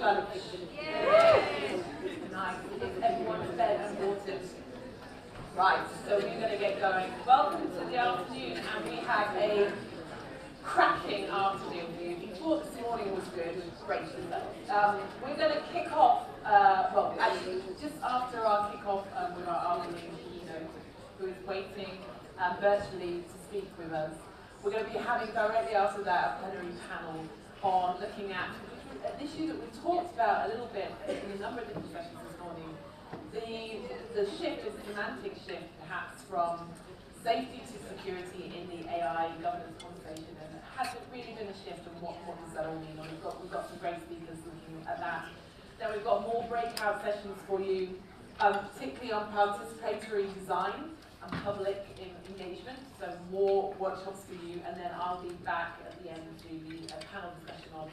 allocation. Nice. Is everyone fed and watered? Right, so we're going to get going. Welcome to the afternoon, and we have a cracking afternoon for you. Before this morning was good, great stuff. We're going to kick off, well, actually, just after our kick-off with our afternoon keynote, who is waiting virtually to speak with us. We're going to be having directly after that a plenary panel on looking at an issue that we talked about a little bit in a number of different sessions this morning. The shift, the semantic shift perhaps from safety to security in the AI governance conversation, and has it really been a shift, and what does that all mean? And we've got some great speakers looking at that. Then we've got more breakout sessions for you, particularly on participatory design and public engagement, so more workshops for you, and then I'll be back at the end to lead a panel discussion on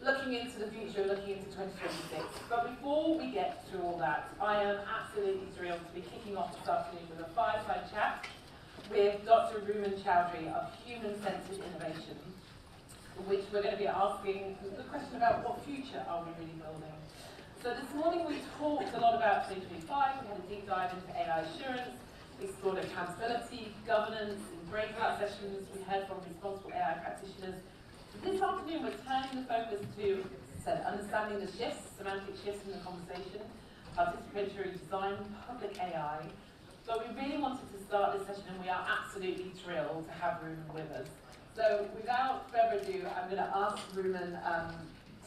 looking into the future, looking into 2026. But before we get through all that, I am absolutely thrilled to be kicking off this afternoon with a fireside chat with Dr. Rumman Chowdhury of Human-Centered Innovation, in which we're going to be asking the question about what future are we really building. So this morning we talked a lot about 2025, we had a deep dive into AI assurance, we explored accountability, governance, in breakout sessions, we heard from responsible AI practitioners. This afternoon we're turning the focus to understanding the shifts, semantic shifts in the conversation, participatory design, public AI. But we really wanted to start this session, and we are absolutely thrilled to have Rumman with us. So without further ado, I'm going to ask Rumman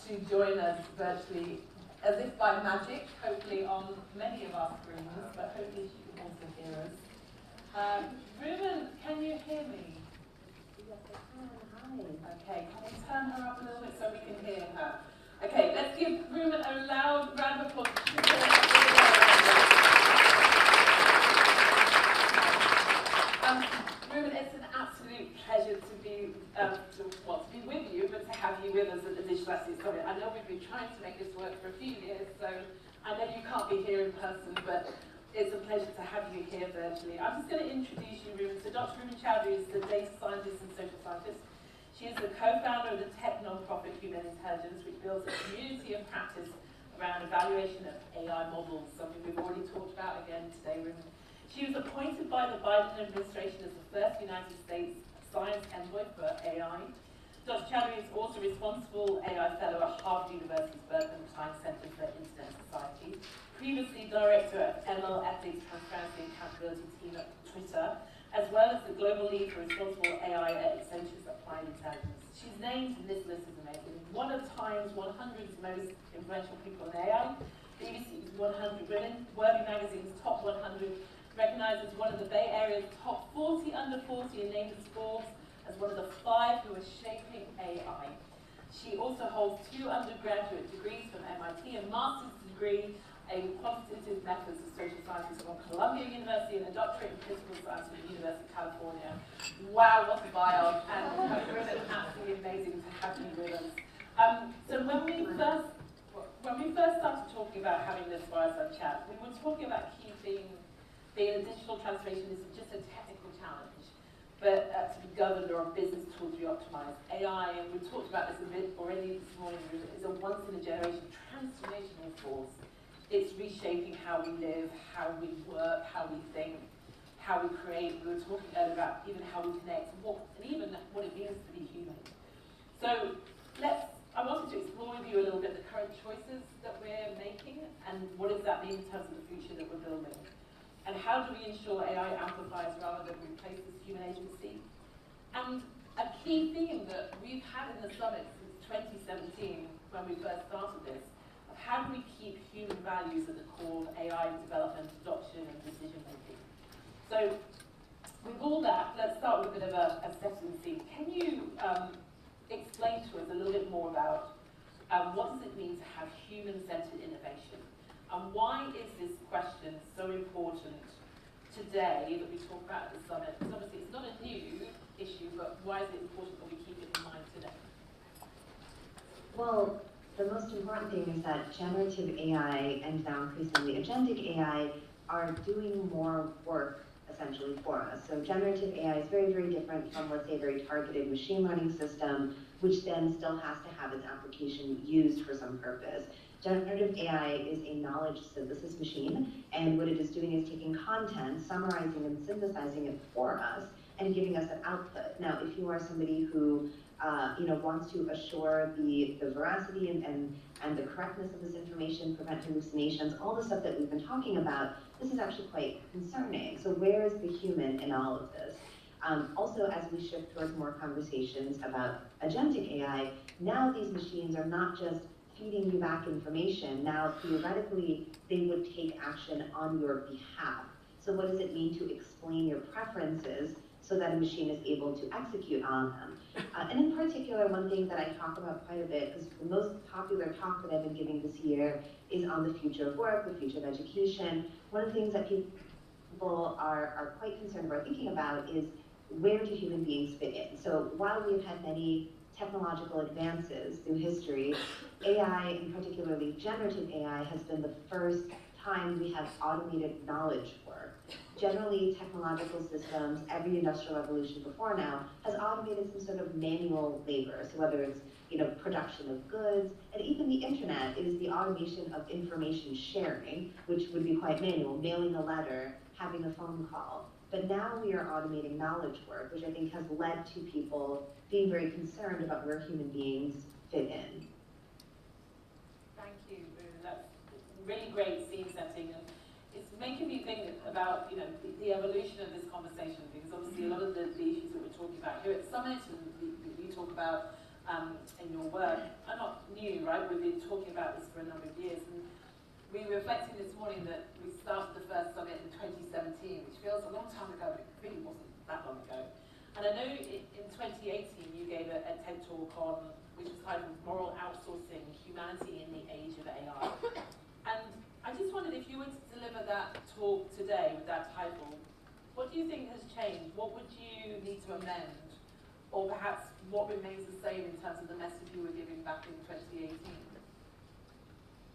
to join us virtually, as if by magic, hopefully on many of our screens, but hopefully she can also hear us. Rumman, can you hear me? Yes, I can. Hi. Okay, can we turn her up a little bit so we can hear her? Okay, let's give Rumman a loud round of applause. Rumman, it's an absolute pleasure to be with you, but to have you with us at the Digital Assets Summit. I know we've been trying to make this work for a few years, so I know you can't be here in person, but it's a pleasure to have you here virtually. I'm just going to introduce you, Rumman. So Dr. Rumman Chowdhury is the data scientist and social scientist. She is the co-founder of the tech non-profit Human Intelligence, which builds a community of practice around evaluation of AI models, something we've already talked about again today, Rumman. She was appointed by the Biden administration as the first United States science envoy for AI. Dr. Chowdhury is also responsible AI fellow at Harvard University's Berkman Center for Internet Society, previously director of ML Ethics, Transparency and Accountability team at Twitter, as well as the global lead for responsible AI at Accenture's Applied Intelligence. She's named, and this list is amazing, one of Time's 100 most influential people in AI, BBC's 100 Women, Worthy Magazine's top 100, recognized as one of the Bay Area's top 40 under 40, and named as Forbes as one of the 5 who are shaping AI. She also holds 2 undergraduate degrees from MIT, a master's degree in quantitative methods of social sciences from Columbia University, and a doctorate in political science from the University of California. Wow, what a bio, and it's absolutely amazing to have you with us. So when we first started talking about having this fireside chat, we were talking about key themes being a digital transformation isn't just a technical challenge, but to be governed or a business tool to be optimized. AI, and we talked about this a bit already this morning, is a once-in-a-generation transformational force. It's reshaping how we live, how we work, how we think, how we create. We were talking earlier about even how we connect, and even what it means to be human. So I wanted to explore with you a little bit the current choices that we're making, and what does that mean in terms of the future that we're building. And how do we ensure AI amplifies rather than replaces human agency? And a key theme that we've had in the summit since 2017, when we first started this, of how do we keep human values at the core of AI development, adoption, and decision making. So with all that, let's start with a bit of a setting scene. Can you explain to us a little bit more about what does it mean to have human-centered innovation? And why is this question so important today that we talk about at the summit? Because obviously it's not a new issue, but why is it important that we keep it in mind today? Well, the most important thing is that generative AI and now increasingly agentic AI are doing more work essentially for us. So generative AI is very, very different from, let's say, a very targeted machine learning system which then still has to have its application used for some purpose. Generative AI is a knowledge synthesis machine, and what it is doing is taking content, summarizing and synthesizing it for us, and giving us an output. Now, if you are somebody who wants to assure the veracity and the correctness of this information, prevent hallucinations, all the stuff that we've been talking about, this is actually quite concerning. So where is the human in all of this? Also, as we shift towards more conversations about agentic AI, now these machines are not just feeding you back information. Now, theoretically, they would take action on your behalf. So what does it mean to explain your preferences so that a machine is able to execute on them? And in particular, one thing that I talk about quite a bit, because the most popular talk that I've been giving this year is on the future of work, the future of education. One of the things that people are quite concerned about thinking about is, where do human beings fit in? So while we've had many technological advances through history, AI, and particularly generative AI, has been the first time we have automated knowledge work. Generally, technological systems, every industrial revolution before now, has automated some sort of manual labor. So whether it's production of goods, and even the internet is the automation of information sharing, which would be quite manual, mailing a letter, having a phone call. But now we are automating knowledge work, which I think has led to people being very concerned about where human beings fit in. Thank you, Rue. That's really great scene setting, and it's making me think about the evolution of this conversation, because obviously a lot of the issues that we're talking about here at Summit and you talk about in your work are not new, right? We've been talking about this for a number of years, and we were reflecting this morning that we started the first summit in 2017, which feels a long time ago, but it really wasn't that long ago. And I know in 2018 you gave a TED talk on, which was titled Moral Outsourcing, Humanity in the Age of AI. And I just wondered, if you were to deliver that talk today with that title, what do you think has changed? What would you need to amend? Or perhaps what remains the same in terms of the message you were giving back in 2018?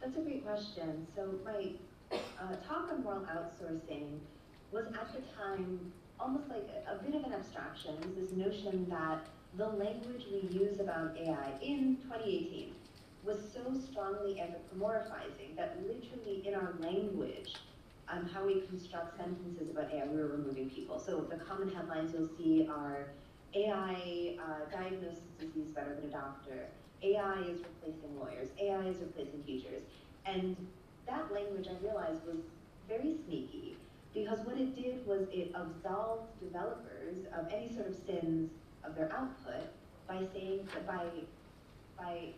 That's a great question. So my talk on moral outsourcing was at the time almost like a bit of an abstraction. It was this notion that the language we use about AI in 2018 was so strongly anthropomorphizing that literally in our language, how we construct sentences about AI, we were removing people. So the common headlines you'll see are, AI diagnoses disease better than a doctor, AI is replacing lawyers, AI is replacing teachers. And that language, I realized, was very sneaky, because what it did was it absolved developers of any sort of sins of their output by saying that by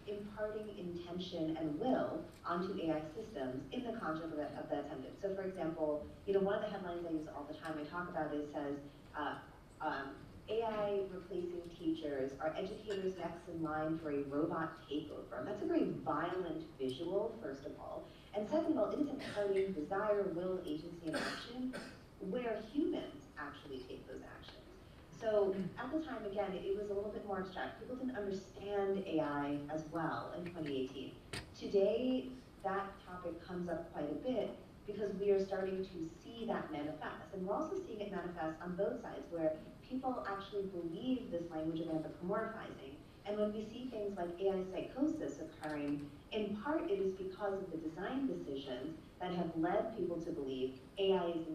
imparting intention and will onto AI systems in the context of the attendant. So for example, one of the headlines I use all the time I talk about is says, AI replacing teachers, are educators next in line for a robot takeover? That's a very violent visual, first of all. And second of all, it is imparting desire, will, agency, and action where humans actually take those actions. So at the time, again, it was a little bit more abstract. People didn't understand AI as well in 2018. Today, that topic comes up quite a bit because we are starting to see that manifest. And we're also seeing it manifest on both sides, where people actually believe this language of anthropomorphizing. And when we see things like AI psychosis occurring, in part it is because of the design decisions that have led people to believe AI is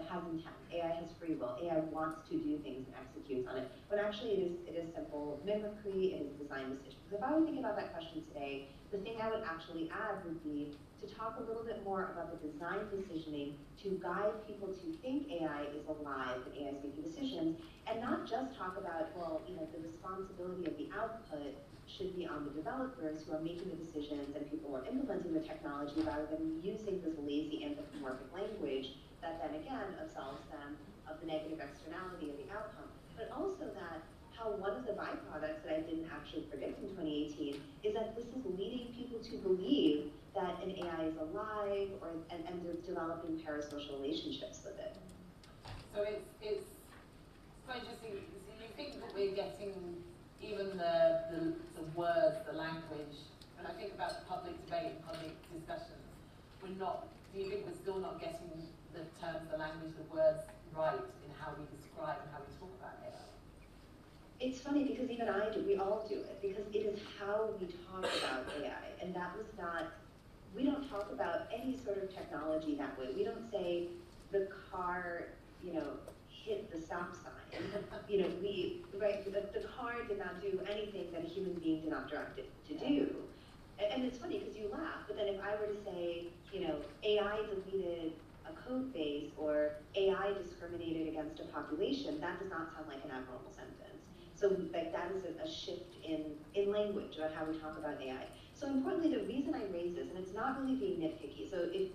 has intent, AI has free will, AI wants to do things and executes on it. When actually it is simple mimicry, it is design decisions. If I would think about that question today, the thing I would actually add would be to talk a little bit more about the design decisioning to guide people to think AI is alive and AI is making decisions, and not just talk about, well, the responsibility of the output should be on the developers who are making the decisions and people who are implementing the technology, rather than using this lazy anthropomorphic language that then again absolves them of the negative externality of the outcome. But also that how one of the byproducts that I didn't actually predict in 2018 is that this is leading people to believe that an AI is alive, and developing parasocial relationships with it. So it's quite interesting. So you think that we're getting even the words, the language, when I think about public debate, public discussions, do you think we're still not getting the terms, the language, the words right in how we describe and how we talk about AI? It's funny because even I do, we all do it, because it is how we talk about AI. And that was not, we don't talk about any sort of technology that way. We don't say the car, hit the stop sign. Right, the car did not do anything that a human being did not direct it to do. And it's funny because you laugh, but then if I were to say, AI deleted a code base or AI discriminated against a population, that does not sound like an abnormal sentence. So like that is a shift in language about how we talk about AI. So importantly, the reason I raise this, and it's not really being nitpicky, so if,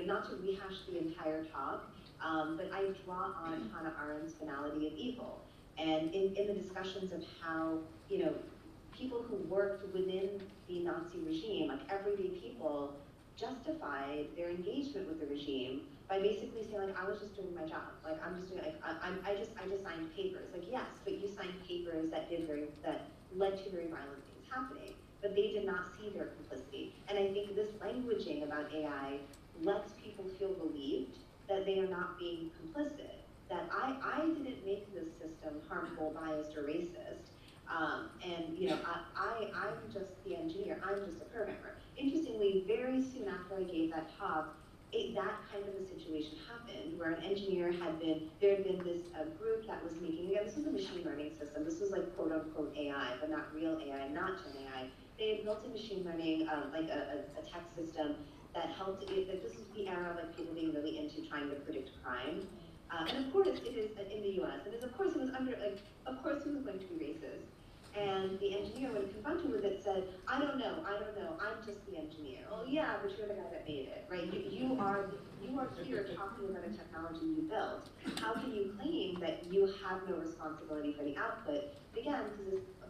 not to rehash the entire talk, but I draw on Hannah Arendt's Finality of Evil. And in the discussions of how, people who worked within the Nazi regime, like everyday people, justified their engagement with the regime by basically saying, like, I was just doing my job. Like, I'm just doing, like, I just signed papers. Like, yes, but you signed papers that led to very violent things happening. But they did not see their complicity. And I think this languaging about AI lets people feel relieved that they are not being complicit. That I didn't make this system harmful, biased, or racist. I'm just the engineer. I'm just a programmer. Interestingly, very soon after I gave that talk, that kind of a situation happened where an engineer there had been this group that was making, again, this was a machine learning system. This was like quote unquote AI, but not real AI, not Gen AI. They had built a machine learning, like a tech system that helped, this is the era of like people being really into trying to predict crime. And of course it is in the US, and of course it was of course it was going to be racist. And the engineer, when confronted with it, said, I don't know, I'm just the engineer. Oh yeah, but you're the guy that made it, right? You are here talking about a technology you built. How can you claim that you have no responsibility for the output? Again,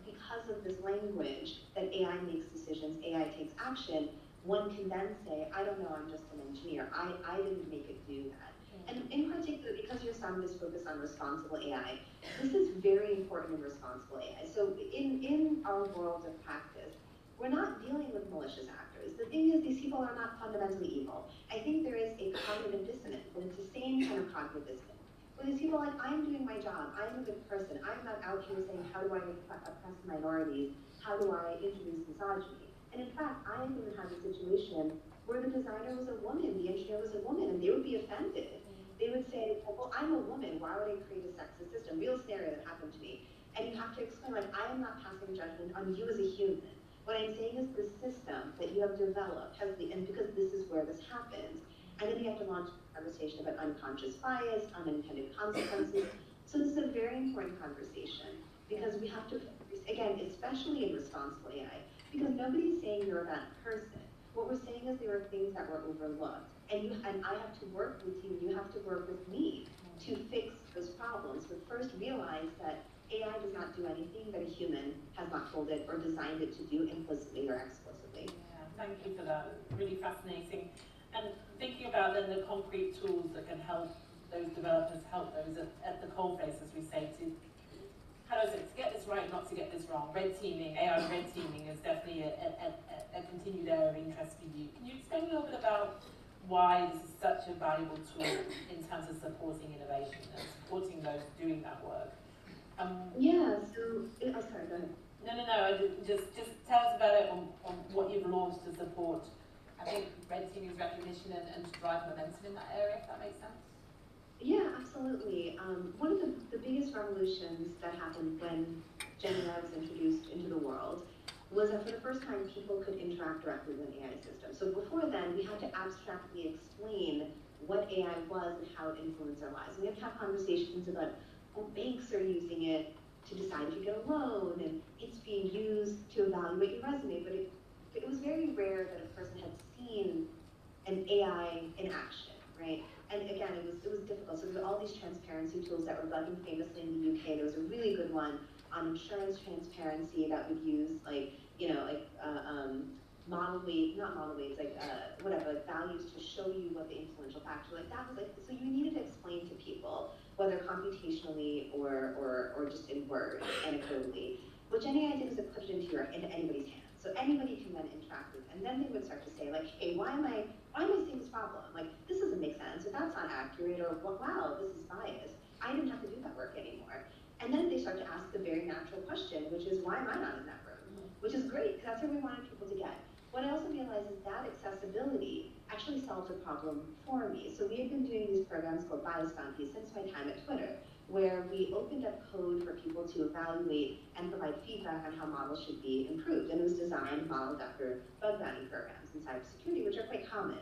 because of this language that AI makes decisions, AI takes action, one can then say, I don't know, I'm just an engineer. I didn't make it do that. And in particular, because your summit is focused on responsible AI, this is very important in responsible AI. So in our world of practice, we're not dealing with malicious actors. The thing is, these people are not fundamentally evil. I think there is a cognitive dissonance, and it's the same kind of cognitive dissonance. Where these people are like, I'm doing my job, I'm a good person, I'm not out here saying, how do I oppress minorities, how do I introduce misogyny? And in fact, I even had a situation where the designer was a woman, the engineer was a woman, and they would be offended. They would say, well, I'm a woman, why would I create a sexist system? Real scenario that happened to me. And you have to explain, like, I am not passing judgment on you as a human. What I'm saying is the system that you have developed and because this is where this happens. And then you have to launch a conversation about unconscious bias, unintended consequences. So this is a very important conversation because we have to, again, especially in responsible AI, because nobody's saying you're a bad person. What we're saying is there are things that were overlooked. And I have to work with you have to work with me to fix those problems. But first realize that AI does not do anything that a human has not told it or designed it to do implicitly or explicitly. Yeah, thank you for that. Really fascinating. And thinking about then the concrete tools that can help those developers, help those at the coalface, as we say, to get this right, not to get this wrong. Red teaming, AI red teaming is definitely a continued area of interest for you. Can you explain a little bit about why this is such a valuable tool in terms of supporting innovation and supporting those doing that work? Yeah, so, oh, sorry, go ahead. No, just tell us about it on what you've launched to support, I think, red teaming's recognition and to drive momentum in that area, if that makes sense. Yeah, absolutely. One of the biggest revolutions that happened when Gen AI was introduced into the world was that for the first time, people could interact directly with an AI system. So before then, we had to abstractly explain what AI was and how it influenced our lives. And we had to have conversations about, well, banks are using it to decide if you get a loan, and it's being used to evaluate your resume. But it was very rare that a person had seen an AI in action, right? And again, it was difficult. So there were all these transparency tools that were budding famously in the UK. There was a really good one on insurance transparency that would use model weight, not model weights, values to show you what the influential factors were. Like that was so you needed to explain to people, whether computationally or just in words, anecdotally. What Gen AI did is it put it into anybody's hands. So anybody can then interact with it. And then they would start to say, like, hey, why am I seeing this problem? Like, this doesn't make sense, or that's not accurate, or wow, this is biased. I didn't have to do that work anymore. And then they start to ask the very natural question, which is, why am I not in that room? Which is great, because that's what we wanted people to get. What I also realized is that accessibility actually solves a problem for me. So we have been doing these programs called Bias Bounties since my time at Twitter, where we opened up code for people to evaluate and provide feedback on how models should be improved. And it was designed, modeled after bug bounty programs in cybersecurity, which are quite common.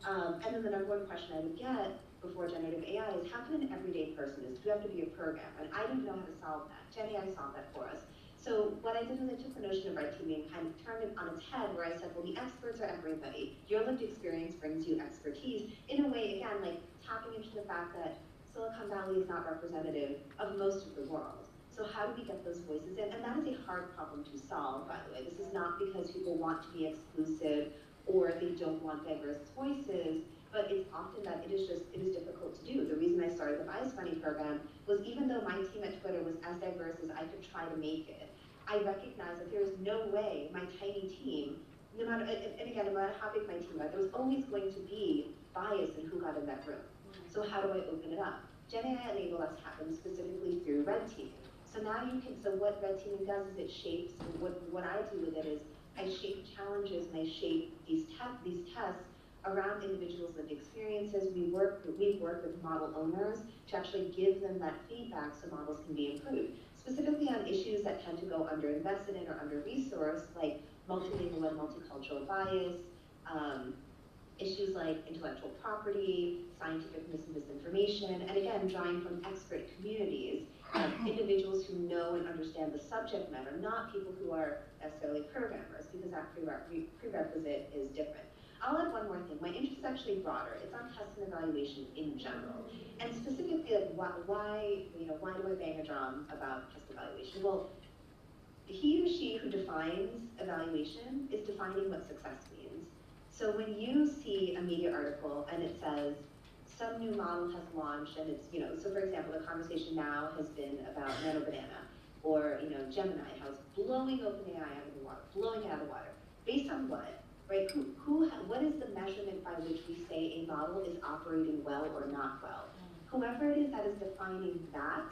And then the number one question I would get before generative AI is, how can an everyday person, do you have to be a programmer? And I didn't know how to solve that. Gen AI solved that for us. So what I did was I took the notion of red teaming and kind of turned it on its head, where I said, well, the experts are everybody. Your lived experience brings you expertise. In a way, again, like tapping into the fact that Silicon Valley is not representative of most of the world. So how do we get those voices in? And that is a hard problem to solve, by the way. This is not because people want to be exclusive or they don't want diverse voices, but it's often that it is difficult to do. The reason I started the Bias Money program was, even though my team at Twitter was as diverse as I could try to make it, I recognized that there is no way my tiny team, no matter, and again, no matter how big my team was, there was always going to be bias in who got in that room. So how do I open it up? Gen AI enabled us to happen specifically through red teaming. So now you can, so what red teaming does is it shapes, what I do with it is, I shape challenges and I shape these tests around individuals' lived experiences. We work with model owners to actually give them that feedback so models can be improved. Specifically on issues that tend to go underinvested in or under-resourced, like multilingual and multicultural bias, issues like intellectual property, scientific misinformation, and again, drawing from expert communities, individuals who know and understand the subject matter, not people who are necessarily programmers, because that prerequisite is different. I'll add one more thing. My interest is actually broader. It's on test and evaluation in general. And specifically, like, why do I bang a drum about test evaluation? Well, he or she who defines evaluation is defining what success means. So when you see a media article and it says, some new model has launched, and it's, so for example, the conversation now has been about Nano Banana, or, Gemini, how it's blowing OpenAI out of the water, blowing it out of the water. Based on what? Right? What is the measurement by which we say a model is operating well or not well? Whoever it is that is defining that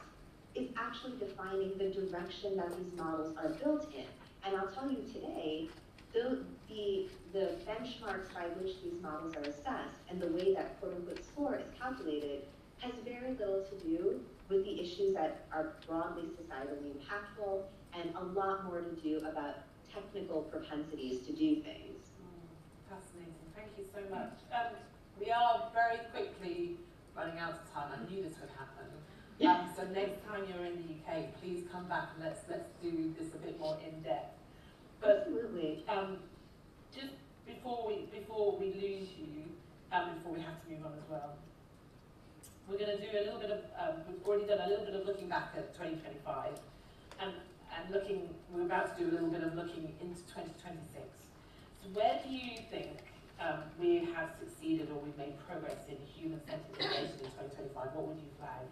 is actually defining the direction that these models are built in. And I'll tell you today, the benchmarks by which these models are assessed and the way that quote-unquote score is calculated has very little to do with the issues that are broadly societally impactful, and a lot more to do about technical propensities to do things. Fascinating, thank you so much. We are very quickly running out of time. I knew this would happen. So next time you're in the UK, please come back and let's do this a bit more in depth. But absolutely. Just before we lose you, before we have to move on as well, we're going to do a little bit of. We've already done a little bit of looking back at 2025, and we're about to do a little bit of looking into 2026. So where do you think we have succeeded or we've made progress in human-centered innovation in 2025? What would you flag?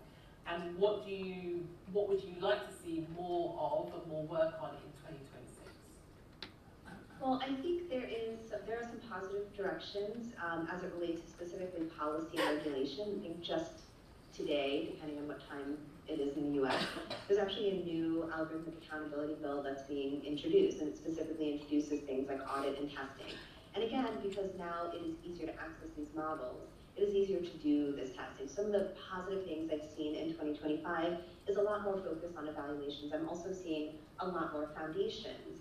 And what would you like to see more of and more work on in 2026? Well, I think there are some positive directions as it relates to specifically policy and regulation. I think just today, depending on what time it is in the US, there's actually a new algorithmic accountability bill that's being introduced, and it specifically introduces things like audit and testing. And again, because now it is easier to access these models, it is easier to do this testing. Some of the positive things I've seen in 2025 is a lot more focus on evaluations. I'm also seeing a lot more foundations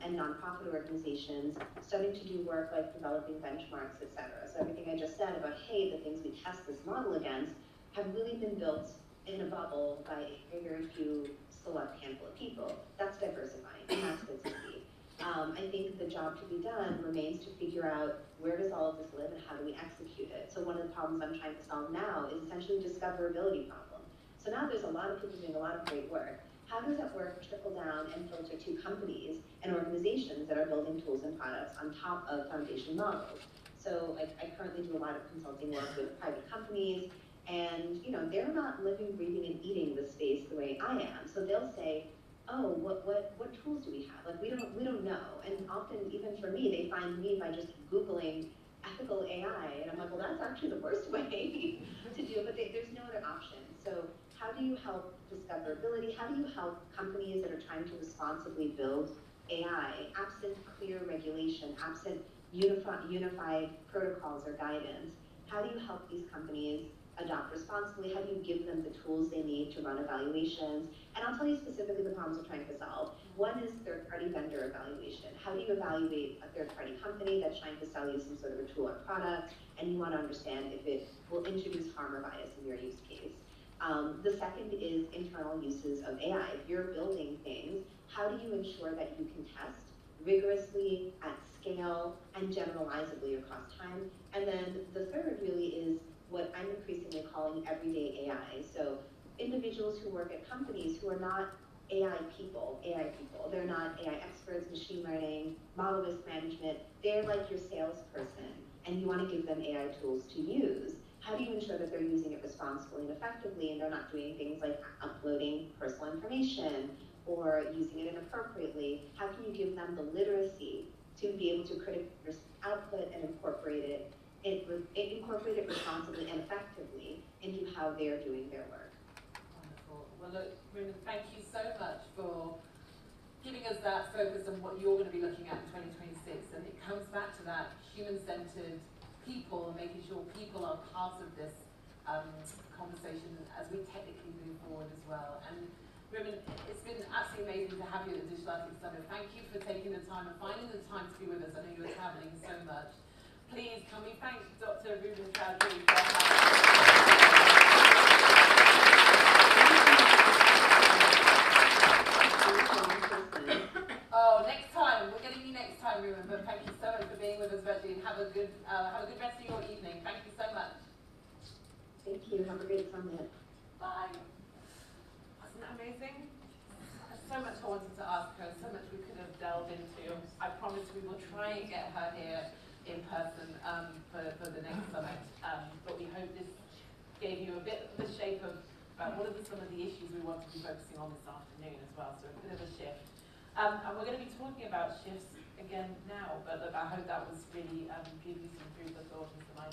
and nonprofit organizations starting to do work like developing benchmarks, et cetera. So everything I just said about, hey, the things we test this model against have really been built in a bubble by a very few select handful of people. That's diversifying, and that's good to see. I think the job to be done remains to figure out where does all of this live and how do we execute it. So one of the problems I'm trying to solve now is essentially a discoverability problem. So now there's a lot of people doing a lot of great work. How does that work trickle down and filter to companies and organizations that are building tools and products on top of foundation models? So I currently do a lot of consulting work with private companies, and they're not living, breathing, and eating the space the way I am. So they'll say, oh, what tools do we have? Like we don't know. And often, even for me, they find me by just Googling ethical AI, and I'm like, well, that's actually the worst way to do it, but there's no other option. So How do you help discoverability? How do you help companies that are trying to responsibly build AI, absent clear regulation, absent unified protocols or guidance? How do you help these companies adopt responsibly? How do you give them the tools they need to run evaluations? And I'll tell you specifically the problems we're trying to solve. One is third-party vendor evaluation. How do you evaluate a third-party company that's trying to sell you some sort of a tool or product, and you want to understand if it will introduce harm or bias in your use case? The second is internal uses of AI. If you're building things, how do you ensure that you can test rigorously, at scale, and generalizably across time? And then the third really is what I'm increasingly calling everyday AI. So individuals who work at companies who are not AI people. They're not AI experts, machine learning, model risk management. They're like your salesperson, and you want to give them AI tools to use. How do you ensure that they're using it responsibly and effectively, and they're not doing things like uploading personal information or using it inappropriately? How can you give them the literacy to be able to critically output and incorporate it responsibly and effectively into how they're doing their work? Wonderful. Well, look, Rumman, thank you so much for giving us that focus on what you're going to be looking at in 2026. And it comes back to that human-centered people, and making sure people are part of this conversation as we technically move forward as well. And Rumman, it's been absolutely amazing to have you at the Digital Ethics Summit. Thank you for taking the time and finding the time to be with us. I know you were traveling so much. Please, can we thank Dr. Rumman Chowdhury for Oh, next time. We're getting you next time, Rumman. But thank you so much for being with us virtually, and have a good rest of your evening. Thank you so much. Thank you. Have a great summit. Bye. Wasn't that amazing? There's so much I wanted to ask her, so much we could have delved into. I promise we will try and get her here in person for the next summit. But we hope this gave you a bit of a shape of what are some of the issues we want to be focusing on this afternoon as well. So a bit of a shift. And we're going to be talking about shifts again now, but look, I hope that was really give you some food for thought and some ideas.